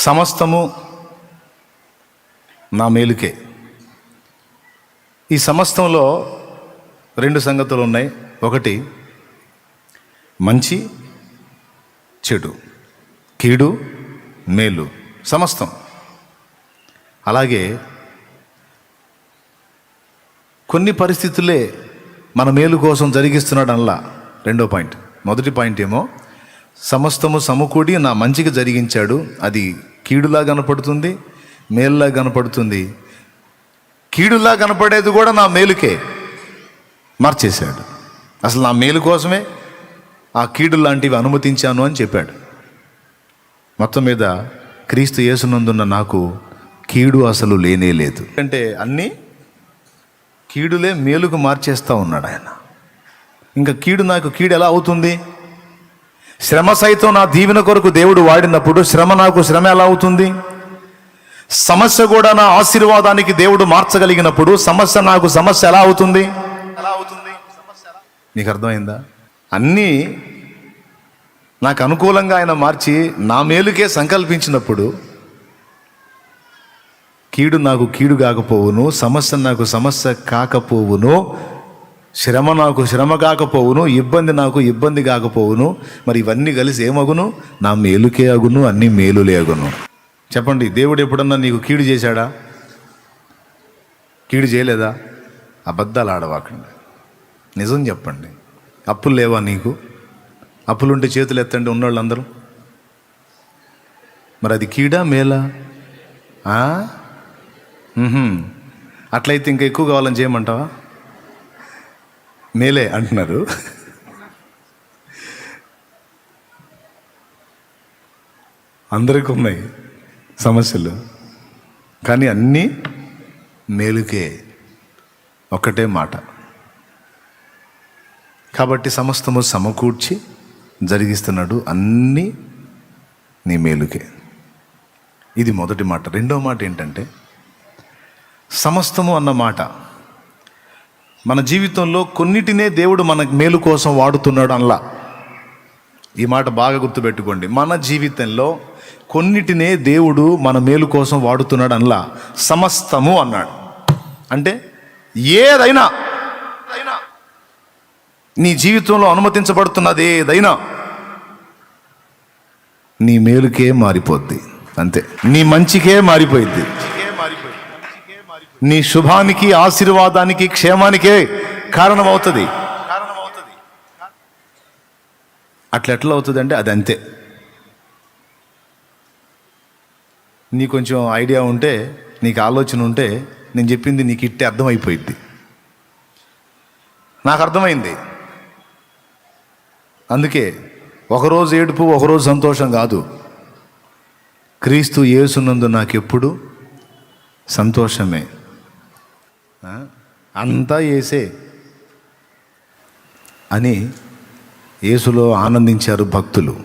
సమస్తము నా మేలుకే. ఈ సమస్తంలో రెండు సంగతులు ఉన్నాయి. ఒకటి మంచి చెడు, కీడు మేలు, సమస్తం. అలాగే కొన్ని పరిస్థితులే మన మేలు కోసం జరిగిస్తున్నాడు అనలా. రెండో పాయింట్. మొదటి పాయింట్ ఏమో సమస్తము సమకూడి నా మంచిగా జరిగించాడు, అది కీడులా కనపడుతుంది, మేలులా కనపడుతుంది. కీడులా కనపడేది కూడా నా మేలుకే మార్చేశాడు. అసలు నా మేలు కోసమే ఆ కీడు లాంటివి అనుమతించాను అని చెప్పాడు. మొత్తం మీద క్రీస్తు యేసునందున్న నాకు కీడు అసలు లేనే లేదు. అంటే అన్నీ కీడులే మేలుకు మార్చేస్తూ ఉన్నాడు ఆయన. ఇంకా కీడు నాకు కీడు ఎలా అవుతుంది? శ్రమ సైతం నా దీవెన కొరకు దేవుడు వాడినప్పుడు శ్రమ నాకు శ్రమ ఎలా అవుతుంది? సమస్య కూడా నా ఆశీర్వాదానికి దేవుడు మార్చగలిగినప్పుడు సమస్య నాకు సమస్య ఎలా అవుతుంది? నీకు అర్థమైందా? అన్నీ నాకు అనుకూలంగా ఆయన మార్చి నా మేలుకే సంకల్పించినప్పుడు కీడు నాకు కీడు కాకపోవును, సమస్య నాకు సమస్య కాకపోవును, శ్రమ నాకు శ్రమ కాకపోవును, ఇబ్బంది నాకు ఇబ్బంది కాకపోవును. మరి ఇవన్నీ కలిసి ఏమగును? నా మేలుకే అగును, అన్ని మేలులే అగును. చెప్పండి, దేవుడు ఎప్పుడన్నా నీకు కీడు చేశాడా? కీడు చేయలేదా? అబద్ధాలు ఆడవాకండి, నిజం చెప్పండి. అప్పులు లేవా నీకు? అప్పులుంటే చేతులు ఎత్తండి ఉన్నోళ్ళందరూ. మరి అది కీడా మేలా? అట్లయితే ఇంకా ఎక్కువ కావాలని చేయమంటావా? మేలే అంటున్నారు. అందరికీ ఉన్నాయి సమస్యలు, కానీ అన్నీ మేలుకే. ఒక్కటే మాట. కాబట్టి సమస్తము సమకూర్చి జరిగిస్తున్నాడు, అన్నీ నీ మేలుకే. ఇది మొదటి మాట. రెండో మాట ఏంటంటే, సమస్తము అన్న మాట మన జీవితంలో కొన్నిటినే దేవుడు మన మేలు కోసం వాడుతున్నాడు అనలా. ఈ మాట బాగా గుర్తుపెట్టుకోండి. మన జీవితంలో కొన్నిటినే దేవుడు మన మేలు కోసం వాడుతున్నాడు అనలా. సమస్తము అన్నాడు. అంటే ఏదైనా నీ జీవితంలో అనుమతించబడుతున్నది ఏదైనా నీ మేలుకే మారిపోద్ది. అంతే, నీ మంచికే మారిపోయింది. నీ శుభానికి, ఆశీర్వాదానికి, క్షేమానికే కారణమవుతుంది. అట్లా అవుతుంది అంటే అది అంతే. నీ కొంచెం ఐడియా ఉంటే, నీకు ఆలోచన ఉంటే, నేను చెప్పింది నీకు ఇట్టే అర్థమైపోయింది. నాకు అర్థమైంది. అందుకే ఒకరోజు ఏడుపు, ఒకరోజు సంతోషం కాదు. క్రీస్తు యేసునందు నాకెప్పుడు సంతోషమే. అంతా యేసే అని యేసులో ఆనందించారు భక్తులు.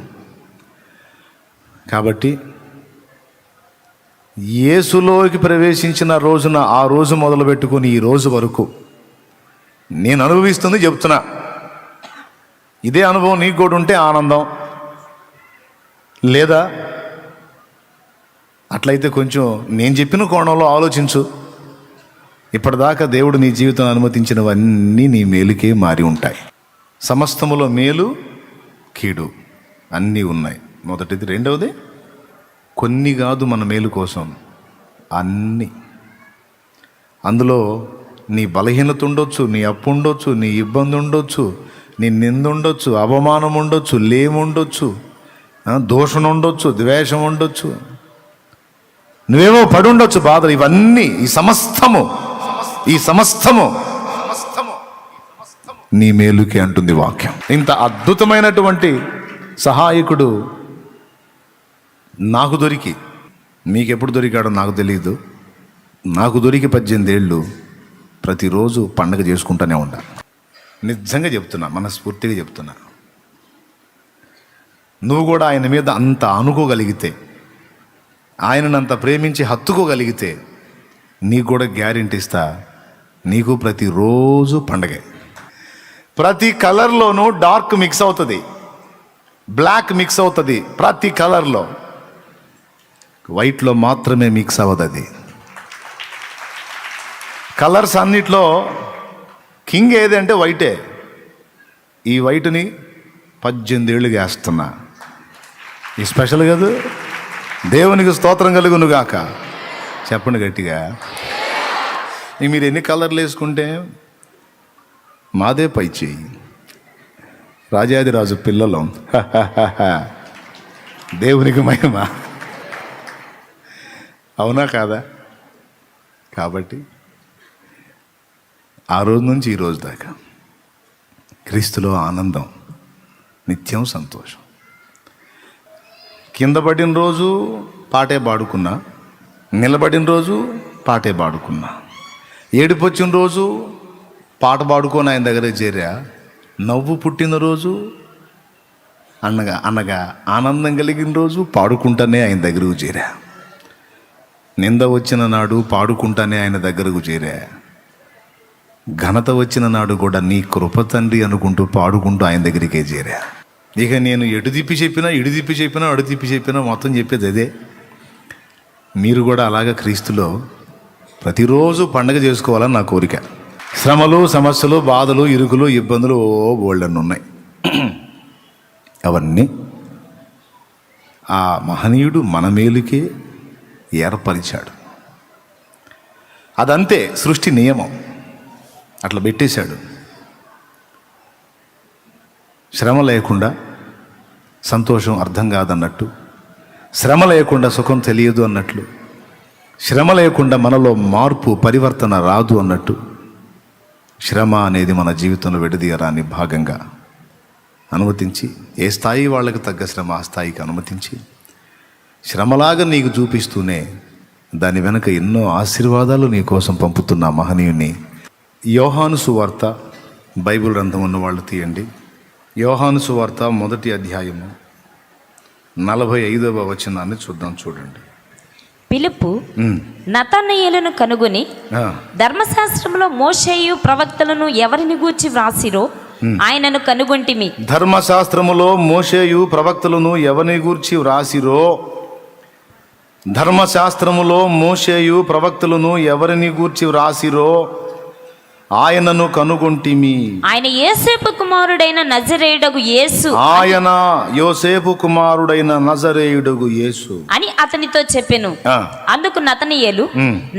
కాబట్టి యేసులోకి ప్రవేశించిన రోజున, ఆ రోజు మొదలుపెట్టుకుని ఈ రోజు వరకు నేను అనుభవిస్తుంది చెప్తున్నా. ఇదే అనుభవం నీకు కూడా ఉంటే ఆనందం. లేదా అట్లయితే కొంచెం నేను చెప్పిన కోణంలో ఆలోచించు. ఇప్పటిదాకా దేవుడు నీ జీవితం అనుమతించినవన్నీ నీ మేలుకే మారి ఉంటాయి. సమస్తములో మేలు, కీడు అన్నీ ఉన్నాయి. మొదటిది. రెండవది, కొన్ని కాదు మన మేలు కోసం, అన్నీ. అందులో నీ బలహీనత ఉండొచ్చు, నీ అప్పు ఉండొచ్చు, నీ ఇబ్బంది ఉండొచ్చు, నీ నింద ఉండొచ్చు, అవమానం ఉండొచ్చు, లేముండొచ్చు, దోషం ఉండొచ్చు, ద్వేషం ఉండొచ్చు, నువ్వేమో పడి ఉండొచ్చు బాధలు. ఇవన్నీ, ఈ సమస్తము నీ మేలుకే అంటుంది వాక్యం. ఇంత అద్భుతమైనటువంటి సహాయకుడు నాకు దొరికి, మీకెప్పుడు దొరికాడో నాకు తెలియదు. నాకు దొరికి 18 ఏళ్ళు ప్రతిరోజు పండగ చేసుకుంటూనే ఉండా. నిజంగా చెప్తున్నా, మనస్ఫూర్తిగా చెప్తున్నా. నువ్వు కూడా ఆయన మీద అంత అనుకోగలిగితే, ఆయననంత ప్రేమించి హత్తుకోగలిగితే, నీకు కూడా గ్యారెంటీ ఇస్తా, నీకు ప్రతిరోజు పండగే. ప్రతి కలర్లోనూ డార్క్ మిక్స్ అవుతుంది, బ్లాక్ మిక్స్ అవుతుంది. ప్రతి కలర్లో వైట్లో మాత్రమే మిక్స్ అవ్వదు అది. కలర్స్ అన్నిట్లో కింగ్ ఏది అంటే వైటే. ఈ వైట్ని 18 ఏళ్ళుగా వేస్తున్నా. ఈ స్పెషల్ కాదు. దేవునికి స్తోత్రం కలుగునుగాక. చెప్పండి గట్టిగా. మీరు ఎన్ని కలర్లు వేసుకుంటే మాదే పై చేయి. రాజాదిరాజు పిల్లలు. దేవునికి మహిమ. అవునా కాదా? కాబట్టి ఆ రోజు నుంచి ఈ రోజు దాకా క్రీస్తులో ఆనందం, నిత్యం సంతోషం. కింద పడిన రోజు పాటే పాడుకున్నా, నిలబడిన రోజు పాటే పాడుకున్నా, ఏడుపు వచ్చిన రోజు పాట పాడుకొని ఆయన దగ్గర చేరా, నవ్వు పుట్టిన రోజు అనగా ఆనందం కలిగిన రోజు పాడుకుంటానే ఆయన దగ్గరకు చేరా, నింద వచ్చిన నాడు పాడుకుంటానే ఆయన దగ్గరకు చేరా, ఘనత వచ్చిన నాడు కూడా నీ కృప తండ్రి అనుకుంటూ పాడుకుంటూ ఆయన దగ్గరికే చేరా. ఇక నేను ఎటు తిప్పి చెప్పినా, ఇటు తిప్పి చెప్పినా, అడు తిప్పి చెప్పినా మొత్తం చెప్పేది అదే. మీరు కూడా అలాగా క్రీస్తులో ప్రతిరోజు పండగ చేసుకోవాలని నా కోరిక. శ్రమలు, సమస్యలు, బాధలు, ఇరుకులు, ఇబ్బందులు బోల్డన్ని ఉన్నాయి. అవన్నీ ఆ మహనీయుడు మన మేలుకే ఏర్పరిచాడు. అదంతే, సృష్టి నియమం అట్లా పెట్టేశాడు. శ్రమ లేకుండా సంతోషం అర్థం కాదన్నట్టు, శ్రమ లేకుండా సుఖం తెలియదు అన్నట్లు, శ్రమ లేకుండా మనలో మార్పు పరివర్తన రాదు అన్నట్టు, శ్రమ అనేది మన జీవితంలో విడదీయరాని భాగంగా అనుమతించి, ఏ స్థాయి వాళ్ళకి తగ్గ శ్రమ ఆ స్థాయికి అనుమతించి, శ్రమలాగా నీకు చూపిస్తూనే దాని వెనుక ఎన్నో ఆశీర్వాదాలు నీ కోసం పంపుతున్న మహనీయుని. యోహాను సువార్త, బైబిల్ గ్రంథం ఉన్న వాళ్ళు తీయండి. యోహాను సువార్త 1వ అధ్యాయము 45వ వచనాన్ని చూడండి. పిలుపు నతనయేలును కనుగొని, ధర్మశాస్త్రంలో మోషేయు ప్రవక్తలను ఎవరిని గూర్చి వ్రాసిరో ఆయనను కనుగొంటిమి. ధర్మశాస్త్రములో మోషేయు ప్రవక్తలను ఎవరిని గూర్చి వ్రాసిరో, ధర్మశాస్త్రములో మోషేయు ప్రవక్తలను ఎవరిని గూర్చి వ్రాసిరో ఆయనను కనుగొంటిమి. ఆయన యోసేపు కుమారుడైన నజరేయుడగు యేసు, ఆయన యోసేపు కుమారుడైన నజరేయుడగు యేసు అని అతనితో చెప్పెను. అందుకు నతనయేలు,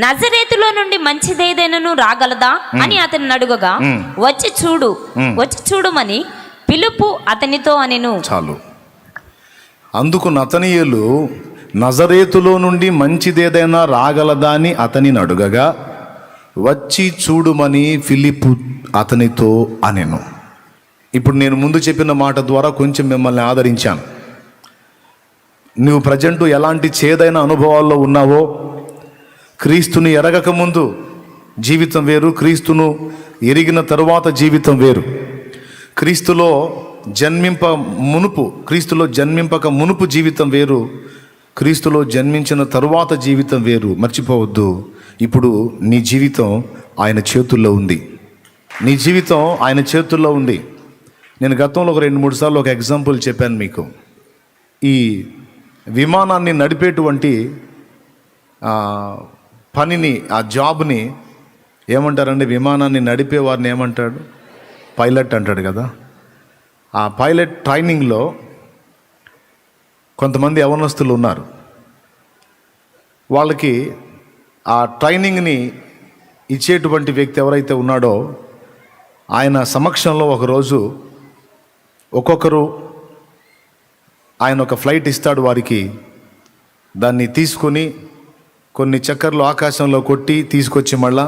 నజరేతులో నుండి మంచిదేదైనను రాగలదా అని అతన్ని అడుగగా, వచ్చి చూడుమని పిలుపు అతనితో అనెను. చాలు. అందుకు నతనయేలు నజరేతులో నుండి మంచిదేదైనా రాగలదా అని అతనిని అడుగగా, వచ్చి చూడుమని ఫిలిప్పు అతనితో అనెను. ఇప్పుడు నేను ముందు చెప్పిన మాట ద్వారా కొంచెం మిమ్మల్ని ఆదరించాను. నువ్వు ప్రజెంట్ ఎలాంటి చేదైన అనుభవాల్లో ఉన్నావో, క్రీస్తుని ఎరగక ముందు జీవితం వేరు, క్రీస్తును ఎరిగిన తరువాత జీవితం వేరు, క్రీస్తులో జన్మింపక మునుపు జీవితం వేరు, క్రీస్తులో జన్మించిన తరువాత జీవితం వేరు. మర్చిపోవద్దు, ఇప్పుడు నీ జీవితం ఆయన చేతుల్లో ఉంది. నీ జీవితం ఆయన చేతుల్లో ఉంది. నేను గతంలో ఒక 2-3 సార్లు ఒక ఎగ్జాంపుల్ చెప్పాను మీకు. ఈ విమానాన్ని నడిపేటువంటి పనిని, ఆ జాబ్ని ఏమంటారండి? విమానాన్ని నడిపే వారిని ఏమంటాడు? పైలట్ అంటాడు కదా. ఆ పైలట్ ట్రైనింగ్లో కొంతమంది యవనస్తులు ఉన్నారు. వాళ్ళకి ఆ ట్రైనింగ్ని ఇచ్చేటువంటి వ్యక్తి ఎవరైతే ఉన్నాడో ఆయన సమక్షంలో ఒకరోజు ఒక్కొక్కరు ఆయన ఒక ఫ్లైట్ ఇస్తాడు వారికి. దాన్ని తీసుకొని కొన్ని చక్కర్లు ఆకాశంలో కొట్టి తీసుకొచ్చి మళ్ళా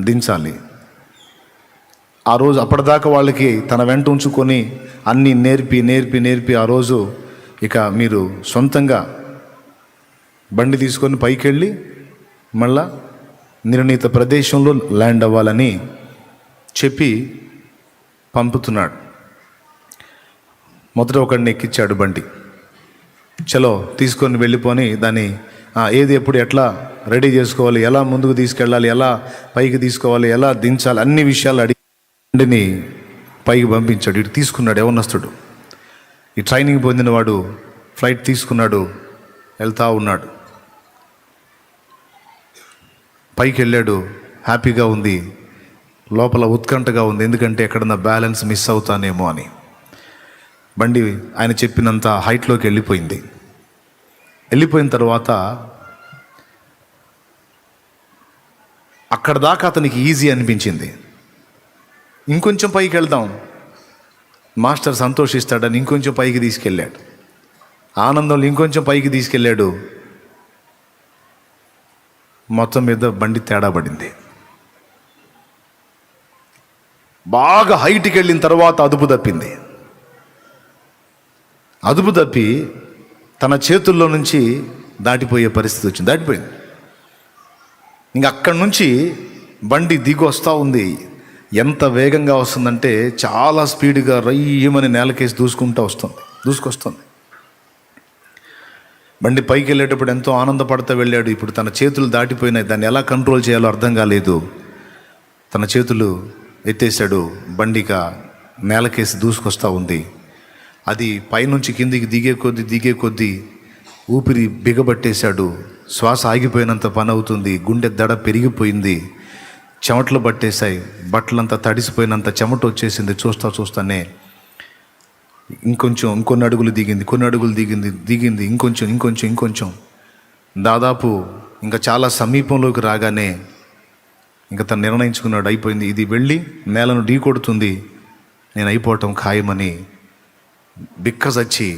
దించాలి. ఆ రోజు అప్పటిదాకా వాళ్ళకి తన వెంట ఉంచుకొని అన్నీ నేర్పి ఆ రోజు ఇక మీరు సొంతంగా బండి తీసుకొని పైకి వెళ్ళి మళ్ళా నిర్ణీత ప్రదేశంలో ల్యాండ్ అవ్వాలని చెప్పి పంపుతున్నాడు. మొదట ఒకడిని ఎక్కించాడు బండి. చలో తీసుకొని వెళ్ళిపోని దాన్ని ఏది ఎప్పుడు ఎట్లా రెడీ చేసుకోవాలి, ఎలా ముందుకు తీసుకెళ్ళాలి, ఎలా పైకి తీసుకోవాలి, ఎలా దించాలి, అన్ని విషయాలు అడిగి బండిని పైకి పంపించాడు. ఇటు తీసుకున్నాడు యవనస్తుడు. ఈ ట్రైనింగ్ పొందినవాడు ఫ్లైట్ తీసుకున్నాడు, వెళ్తూ ఉన్నాడు. పైకి వెళ్ళాడు, హ్యాపీగా ఉంది, లోపల ఉత్కంఠగా ఉంది, ఎందుకంటే ఎక్కడన్నా బ్యాలెన్స్ మిస్ అవుతానేమో అని. బండి ఆయన చెప్పినంత హైట్లోకి వెళ్ళిపోయింది. వెళ్ళిపోయిన తర్వాత అక్కడ దాకా అతనికి ఈజీ అనిపించింది. ఇంకొంచెం పైకి వెళ్దాం, మాస్టర్ సంతోషిస్తాడని ఇంకొంచెం పైకి తీసుకెళ్ళాడు. ఆనందంలో ఇంకొంచెం పైకి తీసుకెళ్ళాడు. మొత్తం మీద బండి తేడా పడింది. బాగా హైట్కి వెళ్ళిన తర్వాత అదుపు తప్పింది. అదుపు తప్పి తన చేతుల్లో నుంచి దాటిపోయే పరిస్థితి వచ్చింది. దాటిపోయింది. ఇంక అక్కడి నుంచి బండి దిగి వస్తూ ఉంది. ఎంత వేగంగా వస్తుందంటే చాలా స్పీడ్గా రయ్యమని నేలకేసి దూసుకొస్తుంది. బండి పైకి వెళ్ళేటప్పుడు ఎంతో ఆనందపడుతూ వెళ్ళాడు. ఇప్పుడు తన చేతులు దాటిపోయినాయి, దాన్ని ఎలా కంట్రోల్ చేయాలో అర్థం కాలేదు. తన చేతులు ఎత్తేసాడు, బండిక నేలకేసి దూసుకొస్తూ ఉంది. అది పైనుంచి కిందికి దిగే కొద్దీ ఊపిరి బిగబట్టేశాడు. శ్వాస ఆగిపోయినంత పని అవుతుంది. గుండె దడ పెరిగిపోయింది. చెమటలు పట్టేశాయి. బట్టలంతా తడిసిపోయినంత చెమట వచ్చేసింది. చూస్తానే ఇంకొన్ని అడుగులు దిగింది. ఇంకొంచెం దాదాపు ఇంకా చాలా సమీపంలోకి రాగానే ఇంకా తను నిర్ణయించుకున్నాడు, అయిపోయింది, ఇది వెళ్ళి నేలను ఢీ కొడుతుంది, నేను అయిపోవటం ఖాయమని బిక్కజచ్చి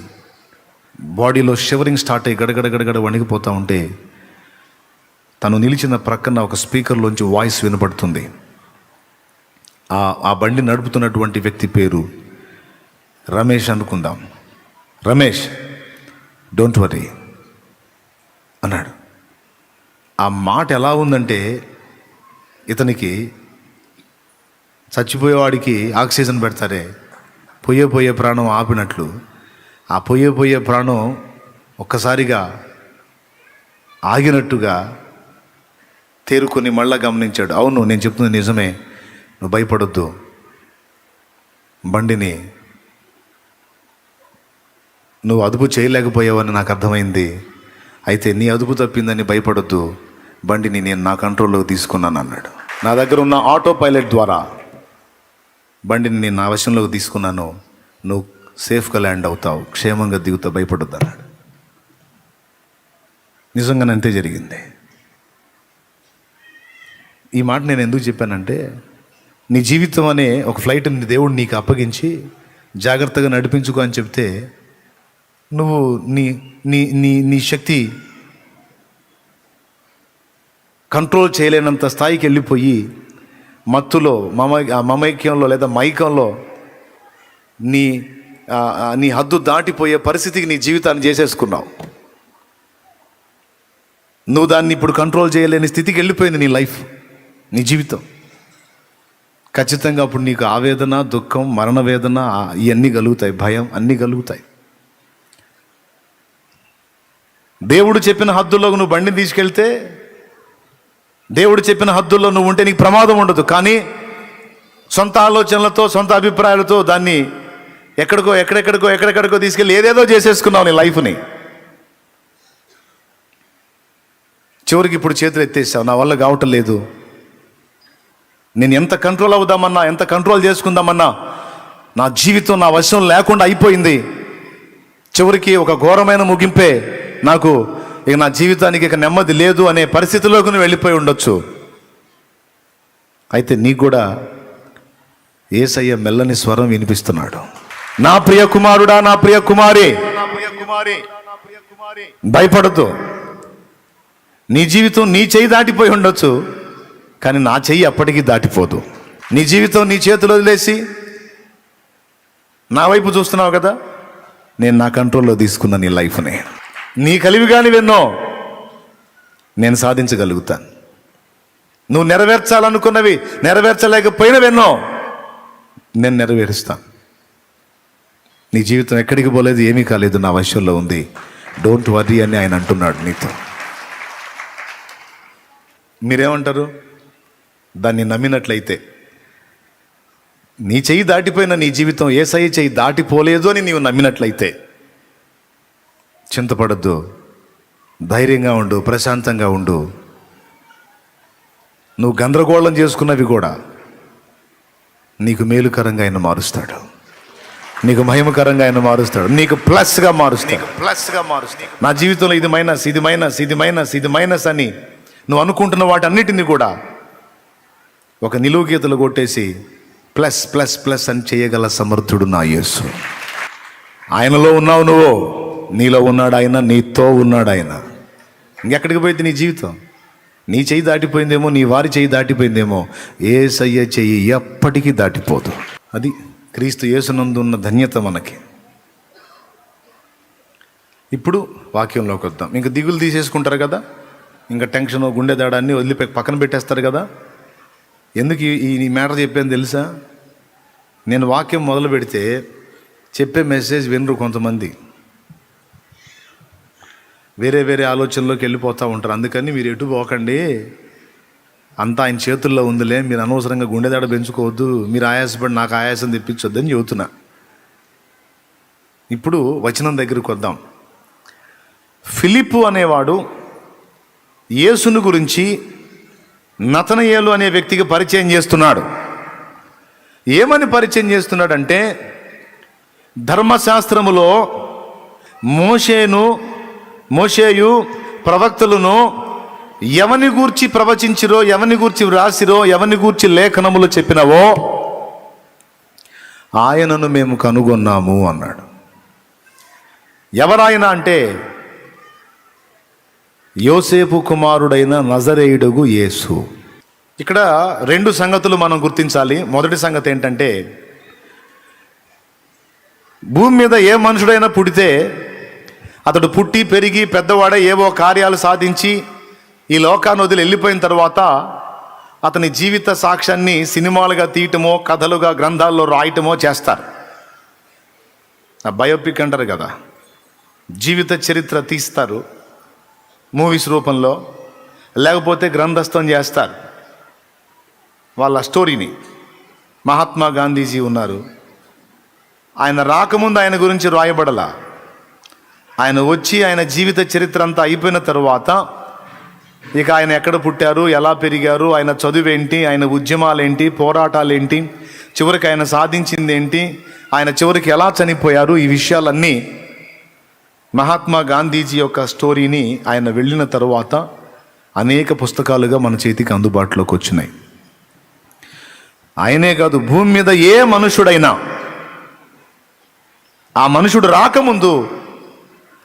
బాడీలో షివరింగ్ స్టార్ట్ అయ్యి గడగడ వణికిపోతూ ఉంటే తను నిలిచిన ప్రక్కన ఒక స్పీకర్లోంచి వాయిస్ వినపడుతుంది. ఆ బండి నడుపుతున్నటువంటి వ్యక్తి పేరు రమేష్ అనుకుందాం. రమేష్, డోంట్ వరీ అన్నాడు. ఆ మాట ఎలా ఉందంటే ఇతనికి చచ్చిపోయేవాడికి ఆక్సిజన్ పెడతారే, పోయే ప్రాణం ఆపినట్లు ఆ పోయే ప్రాణం ఒక్కసారిగా ఆగినట్టుగా తేరుకొని మళ్ళా గమనించాడు. అవును, నేను చెప్తుంది నిజమే, నువ్వు భయపడొద్దు, బండిని నువ్వు అదుపు చేయలేకపోయావని నాకు అర్థమైంది. అయితే నీ అదుపు తప్పిందని భయపడొద్దు, బండిని నేను నా కంట్రోల్లోకి తీసుకున్నాను అన్నాడు. నా దగ్గర ఉన్న ఆటో పైలట్ ద్వారా బండిని నేను నా వశంలోకి తీసుకున్నాను, నువ్వు సేఫ్గా ల్యాండ్ అవుతావు, క్షేమంగా దిగుతావు, భయపడొద్దు అన్నాడు. నిజంగానే అంతే జరిగింది. ఈ మాట నేను ఎందుకు చెప్పానంటే, నీ జీవితం అనే ఒక ఫ్లైట్ని దేవుడు నీకు అప్పగించి జాగ్రత్తగా నడిపించుకో అని చెప్తే నువ్వు నీ శక్తి కంట్రోల్ చేయలేనంత స్థాయికి వెళ్ళిపోయి మత్తులో మమైక్యంలో లేదా మైకంలో నీ హద్దు దాటిపోయే పరిస్థితికి నీ జీవితాన్ని చేసేసుకున్నావు. నువ్వు దాన్ని ఇప్పుడు కంట్రోల్ చేయలేని స్థితికి వెళ్ళిపోయింది నీ లైఫ్, నీ జీవితం. ఖచ్చితంగా అప్పుడు నీకు ఆవేదన, దుఃఖం, మరణ వేదన ఇవన్నీ కలుగుతాయి, భయం అన్నీ కలుగుతాయి. దేవుడు చెప్పిన హద్దుల్లోకి నువ్వు బండిని తీసుకెళ్తే, దేవుడు చెప్పిన హద్దుల్లో నువ్వు ఉంటే నీకు ప్రమాదం ఉండదు. కానీ సొంత ఆలోచనలతో, సొంత అభిప్రాయాలతో దాన్ని ఎక్కడెక్కడికో తీసుకెళ్ళి ఏదేదో చేసేసుకున్నావు నీ లైఫ్ని. చివరికి ఇప్పుడు చేతులు ఎత్తేసావు, నా వల్ల కావటం లేదు, నేను ఎంత కంట్రోల్ అవుదామన్నా, ఎంత కంట్రోల్ చేసుకుందామన్నా నా జీవితం నా వశం లేకుండా అయిపోయింది. చివరికి ఒక ఘోరమైన ముగింపే, నాకు ఇక నా జీవితానికి ఇక నెమ్మది లేదు అనే పరిస్థితిలోకి నువ్వు వెళ్ళిపోయి ఉండొచ్చు. అయితే నీకు కూడా యేసయ్య మెల్లని స్వరం వినిపిస్తున్నాడు, నా ప్రియ కుమారుడా, నా ప్రియ కుమారి, భయపడద్దు. నీ జీవితం నీ చెయ్యి దాటిపోయి ఉండొచ్చు, కానీ నా చెయ్యి అప్పటికీ దాటిపోదు. నీ జీవితం నీ చేతిలో వదిలేసి నా వైపు చూస్తున్నావు కదా, నేను నా కంట్రోల్లో తీసుకున్న నీ లైఫ్ని. నీ కలివిగానివెన్నో నేను సాధించగలుగుతాను. నువ్వు నెరవేర్చాలనుకున్నవి నెరవేర్చలేకపోయినవెన్నో నేను నెరవేరుస్తాను. నీ జీవితం ఎక్కడికి పోలేదు, ఏమీ కాలేదు, నా వశంలో ఉంది, డోంట్ వర్రీ అని ఆయన అంటున్నాడు నీతో. మీరేమంటారు? దాన్ని నమ్మినట్లయితే, నీ చెయ్యి దాటిపోయిన నీ జీవితం యేసయ్య చెయ్యి దాటిపోలేదు అని నీవు నమ్మినట్లయితే చింతపడద్దు, ధైర్యంగా ఉండు, ప్రశాంతంగా ఉండు. నువ్వు గందరగోళం చేసుకున్నవి కూడా నీకు మేలుకరంగా ఆయన మారుస్తాడు, నీకు మహిమకరంగా ఆయన మారుస్తాడు, నీకు ప్లస్గా మారుస్తాడు. నా జీవితంలో ఇది మైనస్, ఇది మైనస్, ఇది మైనస్, ఇది మైనస్ అని నువ్వు అనుకుంటున్న వాటన్నిటిని కూడా ఒక నిలువు గీతలు కొట్టేసి ప్లస్ ప్లస్ ప్లస్ అని చేయగల సమర్థుడు నా యేసు. ఆయనలో ఉన్నావు నువ్వు, నీలో ఉన్నాడు ఆయన, నీతో ఉన్నాడు ఆయన. ఇంకెక్కడికి పోయింది నీ జీవితం? నీ చెయ్యి దాటిపోయిందేమో, నీ వారి చెయ్యి దాటిపోయిందేమో, యేసయ్య చెయ్యి ఎప్పటికీ దాటిపోదు. అది క్రీస్తు యేసునందు ఉన్న ధన్యత మనకి. ఇప్పుడు వాక్యంలోకి వద్దాం. ఇంకా దిగులు తీసేసుకుంటారు కదా, ఇంకా టెన్షన్, గుండె దాడాన్ని వదిలిపోయి పక్కన పెట్టేస్తారు కదా. ఎందుకు ఈ మ్యాటర్ చెప్పాను తెలుసా? నేను వాక్యం మొదలు పెడితే చెప్పే మెసేజ్ వినరు కొంతమంది, వేరే వేరే ఆలోచనలోకి వెళ్ళిపోతూ ఉంటారు. అందుకని మీరు ఎటు పోకండి, అంతా ఆయన చేతుల్లో ఉందిలే, మీరు అనవసరంగా గుండెదాడ పెంచుకోవద్దు, మీరు ఆయాసపడి నాకు ఆయాసం తెప్పించొద్దు అని చెబుతున్నా. ఇప్పుడు వచనం దగ్గరికి వద్దాం. ఫిలిప్పు అనేవాడు యేసును గురించి నతనయేలు అనే వ్యక్తికి పరిచయం చేస్తున్నాడు. ఏమని పరిచయం చేస్తున్నాడంటే, ధర్మశాస్త్రములో మోషేయు ప్రవక్తలను ఎవని గూర్చి ప్రవచించిరో, ఎవని గూర్చి వ్రాసిరో, ఎవని గూర్చి లేఖనములు చెప్పినవో ఆయనను మేము కనుగొన్నాము అన్నాడు. ఎవరాయన అంటే యోసేపు కుమారుడైన నజరేయుడగు యేసు. ఇక్కడ రెండు సంగతులు మనం గుర్తించాలి. మొదటి సంగతి ఏంటంటే, భూమి మీద ఏ మనుషుడైనా పుడితే అతడు పుట్టి పెరిగి పెద్దవాడే ఏవో కార్యాలు సాధించి ఈ లోకాన్ని వదిలి వెళ్ళిపోయిన తర్వాత అతని జీవిత సాక్ష్యాన్ని సినిమాలుగా తీయటమో, కథలుగా గ్రంథాల్లో రాయటమో చేస్తారు. బయోపిక్ అంటారు కదా, జీవిత చరిత్ర తీస్తారు మూవీస్ రూపంలో, లేకపోతే గ్రంథస్థం చేస్తారు వాళ్ళ స్టోరీని. మహాత్మా గాంధీజీ ఉన్నారు, ఆయన రాకముందు ఆయన గురించి రాయబడలా. ఆయన వచ్చి ఆయన జీవిత చరిత్ర అంతా అయిపోయిన తరువాత ఇక ఆయన ఎక్కడ పుట్టారు, ఎలా పెరిగారు, ఆయన చదువేంటి, ఆయన ఉద్యమాలేంటి, పోరాటాలేంటి, చివరికి ఆయన సాధించింది ఏంటి, ఆయన చివరికి ఎలా చనిపోయారు, ఈ విషయాలన్నీ మహాత్మా గాంధీజీ యొక్క స్టోరీని ఆయన వెళ్ళిన తరువాత అనేక పుస్తకాలుగా మన చేతికి అందుబాటులోకి వచ్చినాయి. ఆయనే కాదు, భూమి మీద ఏ మనుషుడైనా ఆ మనుషుడు రాకముందు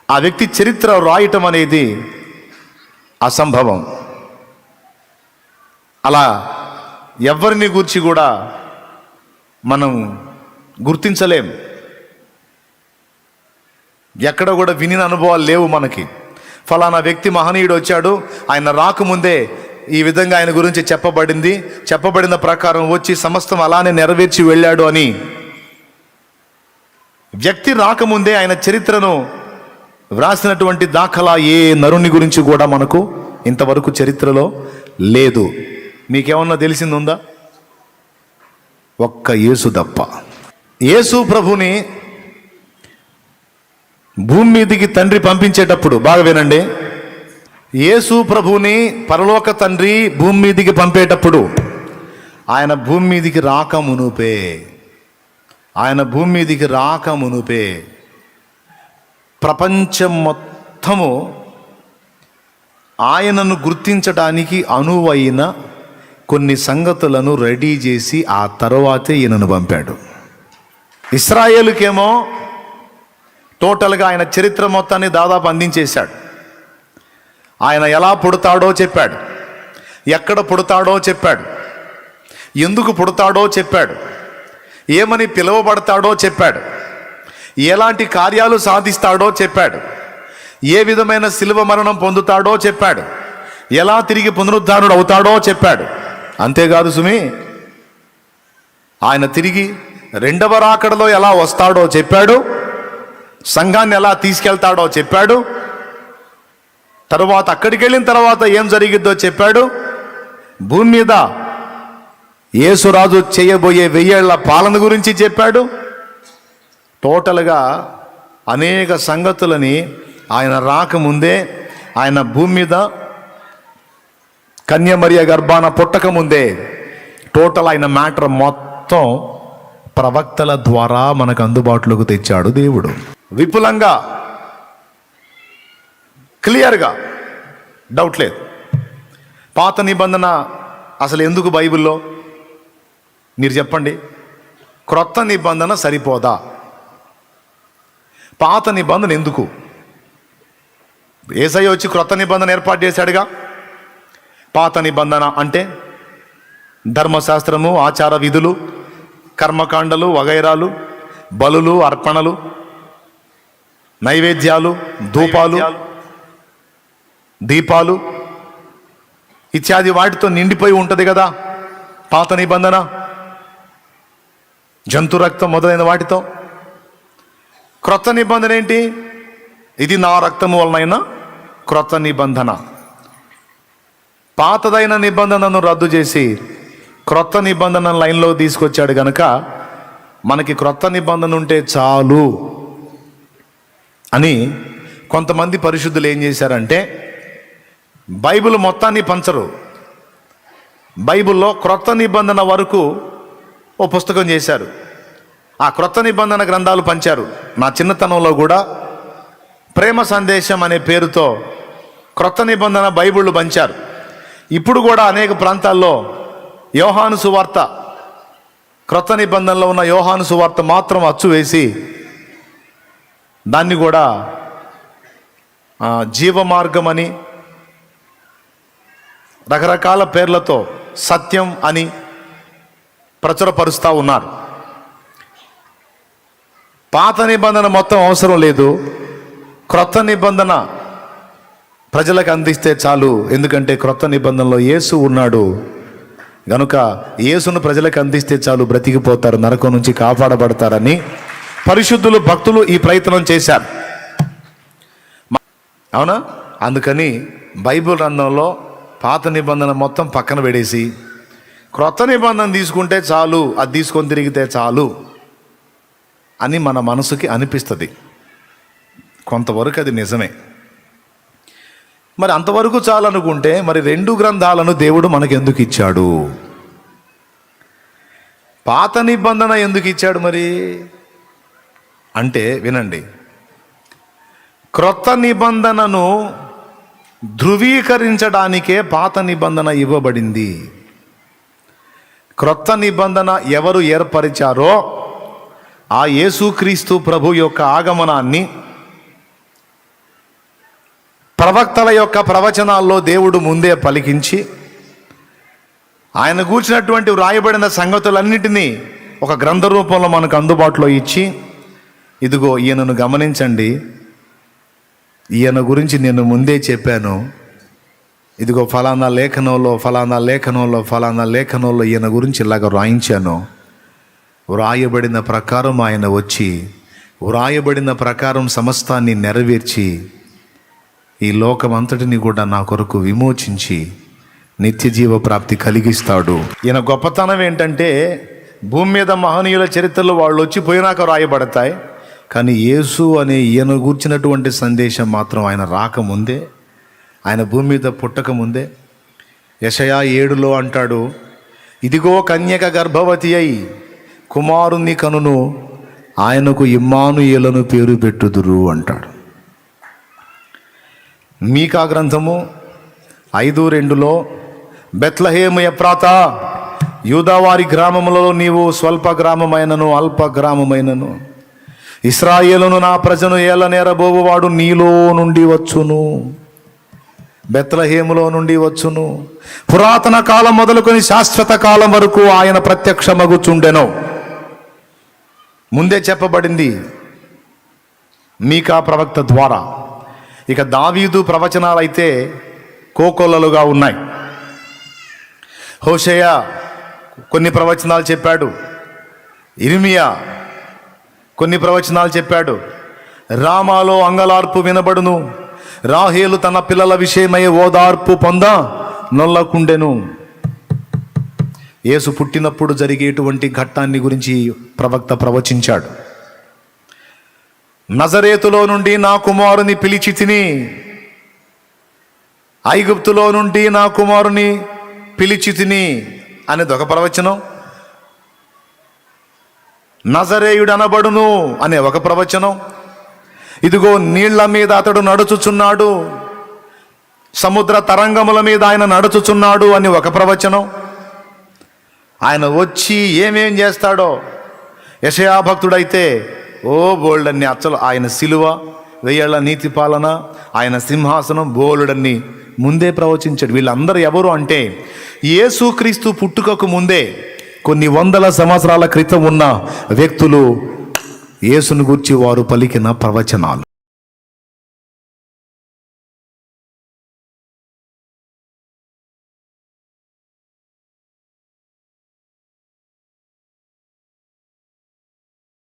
ఆ వ్యక్తి చరిత్ర రాయటం అనేది అసంభవం. అలా ఎవరిని గూర్చి కూడా మనం గుర్తించలేం. ఎక్కడ కూడా వినిన అనుభవాలు లేవు మనకి. ఫలానా వ్యక్తి మహనీయుడు వచ్చాడు, ఆయన రాకముందే ఈ విధంగా ఆయన గురించి చెప్పబడింది, చెప్పబడిన ప్రకారం వచ్చి సమస్తం అలానే నెరవేర్చి వెళ్ళాడు అని వ్యక్తి రాకముందే ఆయన చరిత్రను వ్రాసినటువంటి దాఖలా ఏ నరుని గురించి కూడా మనకు ఇంతవరకు చరిత్రలో లేదు. మీకేమన్నా తెలిసిందుందా? ఒక్క యేసు తప్ప. యేసు ప్రభుని భూమి మీదికి తండ్రి పంపించేటప్పుడు, బాగా వినండి, యేసు ప్రభుని పరలోక తండ్రి భూమి మీదికి పంపేటప్పుడు ఆయన భూమి మీదికి రాకమునుపే ప్రపంచం మొత్తము ఆయనను గుర్తించడానికి అనువైన కొన్ని సంగతులను రెడీ చేసి ఆ తర్వాతే ఈయనను పంపాడు. ఇశ్రాయేలుకేమో టోటల్గా ఆయన చరిత్ర మొత్తాన్ని దాదాపు అందించేశాడు. ఆయన ఎలా పుడతాడో చెప్పాడు, ఎక్కడ పుడతాడో చెప్పాడు, ఎందుకు పుడతాడో చెప్పాడు, ఏమని పిలువబడతాడో చెప్పాడు, ఎలాంటి కార్యాలు సాధిస్తాడో చెప్పాడు, ఏ విధమైన శిలువ మరణం పొందుతాడో చెప్పాడు, ఎలా తిరిగి పునరుద్ధారుడు అవుతాడో చెప్పాడు. అంతేకాదు సుమి, ఆయన తిరిగి రెండవ రాకడలో ఎలా వస్తాడో చెప్పాడు, సంఘాన్ని ఎలా తీసుకెళ్తాడో చెప్పాడు, తరువాత అక్కడికి వెళ్ళిన తర్వాత ఏం జరిగిద్దో చెప్పాడు, భూమి మీద యేసురాజు చేయబోయే 1000 ఏళ్ల పాలన గురించి చెప్పాడు. టోటల్గా అనేక సంగతులని ఆయన రాకముందే ఆయన భూమి మీద కన్యమరియ గర్భాన పుట్టక ముందే టోటల్ అయిన మ్యాటర్ మొత్తం ప్రవక్తల ద్వారా మనకు అందుబాటులోకి తెచ్చాడు దేవుడు. విపులంగా, క్లియర్గా, డౌట్ లేదు. పాత నిబంధన అసలు ఎందుకు బైబిల్లో మీరు చెప్పండి? క్రొత్త నిబంధన సరిపోదా? పాత నిబంధన ఎందుకు? యేసయ్య వచ్చి క్రొత్త నిబంధన ఏర్పాటు చేశాడుగా. పాత నిబంధన అంటే ధర్మశాస్త్రము, ఆచార విధులు, కర్మకాండలు, వగైరాలు, బలులు, అర్పణలు, నైవేద్యాలు, ధూపాలు, దీపాలు ఇత్యాది వాటితో నిండిపోయి ఉంటుంది కదా పాత నిబంధన. జంతు రక్తం మొదలైన వాటితో. క్రొత్త నిబంధన ఏంటి? ఇది నా రక్తము వలనైన క్రొత్త నిబంధన. పాతదైన నిబంధనను రద్దు చేసి క్రొత్త నిబంధన లైన్లో తీసుకొచ్చాడు గనక మనకి క్రొత్త నిబంధన ఉంటే చాలు అని కొంతమంది పరిశుద్ధులు ఏం చేశారంటే బైబిల్ మొత్తాన్ని పంచరు. బైబిల్లో క్రొత్త నిబంధన వరకు ఓ పుస్తకం చేశారు. ఆ క్రొత్త నిబంధన గ్రంథాలు పంచారు. నా చిన్నతనంలో కూడా ప్రేమ సందేశం అనే పేరుతో క్రొత్త నిబంధన బైబిళ్ళు పంచారు. ఇప్పుడు కూడా అనేక ప్రాంతాల్లో యోహాను సువార్త, క్రొత్త నిబంధనలో ఉన్న యోహాను సువార్త మాత్రం అచ్చు వేసి దాన్ని కూడా జీవమార్గం అని, రకరకాల పేర్లతో సత్యం అని ప్రచురపరుస్తూ ఉన్నారు. పాత నిబంధన మొత్తం అవసరం లేదు, క్రొత్త నిబంధన ప్రజలకు అందిస్తే చాలు. ఎందుకంటే క్రొత్త నిబంధనలో యేసు ఉన్నాడు గనుక యేసును ప్రజలకు అందిస్తే చాలు, బ్రతికిపోతారు, నరకం నుంచి కాపాడబడతారని పరిశుద్ధులు, భక్తులు ఈ ప్రయత్నం చేశారు. అవునా? అందుకని బైబిల్ గ్రంథంలో పాత నిబంధన మొత్తం పక్కన పెడేసి క్రొత్త నిబంధన తీసుకుంటే చాలు, అది తీసుకొని తిరిగితే చాలు అని మన మనసుకి అనిపిస్తుంది. కొంతవరకు అది నిజమే. మరి అంతవరకు చాలనుకుంటే మరి 2 గ్రంథాలను దేవుడు మనకు ఎందుకు ఇచ్చాడు? పాత నిబంధన ఎందుకు ఇచ్చాడు మరి అంటే వినండి. క్రొత్త నిబంధనను ధృవీకరించడానికే పాత నిబంధన ఇవ్వబడింది. క్రొత్త నిబంధన ఎవరు ఏర్పరిచారో ఆ యేసుక్రీస్తు ప్రభు యొక్క ఆగమనాన్ని ప్రవక్తల యొక్క ప్రవచనాల్లో దేవుడు ముందే పలికించి ఆయన గూర్చినటువంటి వ్రాయబడిన సంగతులన్నిటినీ ఒక గ్రంథ రూపంలో మనకు అందుబాటులో ఇచ్చి, ఇదిగో ఈయనను గమనించండి, ఈయన గురించి నేను ముందే చెప్పాను, ఇదిగో ఫలానా లేఖనంలో ఫలానా లేఖనంలో ఫలానా లేఖనంలో ఈయన గురించి ఇలాగ వ్రాయించాను. వ్రాయబడిన ప్రకారం ఆయన వచ్చి వ్రాయబడిన ప్రకారం సమస్తాన్ని నెరవేర్చి ఈ లోకమంతటిని కూడా నా కొరకు విమోచించి నిత్య జీవ ప్రాప్తి కలిగిస్తాడు. ఈయన గొప్పతనం ఏంటంటే భూమి మీద మహనీయుల చరిత్రలు వాళ్ళు వచ్చి పోయినాక రాయబడతాయి, కానీ యేసు అనే ఈయన గూర్చినటువంటి సందేశం మాత్రం ఆయన రాకముందే, ఆయన భూమి మీద పుట్టకముందే. యెషయా 7లో అంటాడు, ఇదిగో కన్యక గర్భవతి అయి కుమారుని కనును, ఆయనకు ఇమ్మానుయేలను పేరు పెట్టుదురు అంటాడు. మీకా గ్రంథము 5:2లో బెత్లెహేము ఎఫ్రాతా, యూదావారి గ్రామములలో నీవు స్వల్ప గ్రామమైనను అల్ప గ్రామమైనను, ఇశ్రాయేలును నా ప్రజను ఏలనేరబోవువాడు నీలో నుండి వచ్చును, బెత్లెహేములో నుండి వచ్చును. పురాతన కాలం మొదలుకొని శాశ్వత కాలం వరకు ఆయన ప్రత్యక్షమగుచుండెను. ముందే చెప్పబడింది మీకా ప్రవక్త ద్వారా. ఇక దావీదు ప్రవచనాలైతే కోకొల్లలుగా ఉన్నాయి. హోషేయ కొన్ని ప్రవచనాలు చెప్పాడు, ఇర్మియా కొన్ని ప్రవచనాలు చెప్పాడు. రామాలో అంగలార్పు వినబడును, రాహేలు తన పిల్లల విషయమై ఓదార్పు పొందా నొల్లకుండెను. యేసు పుట్టినప్పుడు జరిగేటువంటి ఘట్టాన్ని గురించి ప్రవక్త ప్రవచించాడు. నజరేతులో నుండి నా కుమారుని పిలిచి తిని, ఐగుప్తులో నుండి నా కుమారుని పిలిచి తిని అనేది ఒక ప్రవచనం, నజరేయుడు అనబడును అనే ఒక ప్రవచనం, ఇదిగో నీళ్ల మీద అతడు నడుచుచున్నాడు, సముద్ర తరంగముల మీద ఆయన నడుచుచున్నాడు అని ఒక ప్రవచనం. ఆయన వచ్చి ఏమేం చేస్తాడో, యెషయా భక్తుడైతే ఓ బోల్డన్ని అచ్చలు ఆయన సిలువ, 1000 ఏళ్ల నీతి పాలన, ఆయన సింహాసనం బోలుడన్ని ముందే ప్రవచించాడు. వీళ్ళందరూ ఎవరు అంటే యేసుక్రీస్తు పుట్టుకకు ముందే కొన్ని వందల సంవత్సరాల క్రితం ఉన్న వ్యక్తులు యేసును గూర్చి వారు పలికిన ప్రవచనాలు.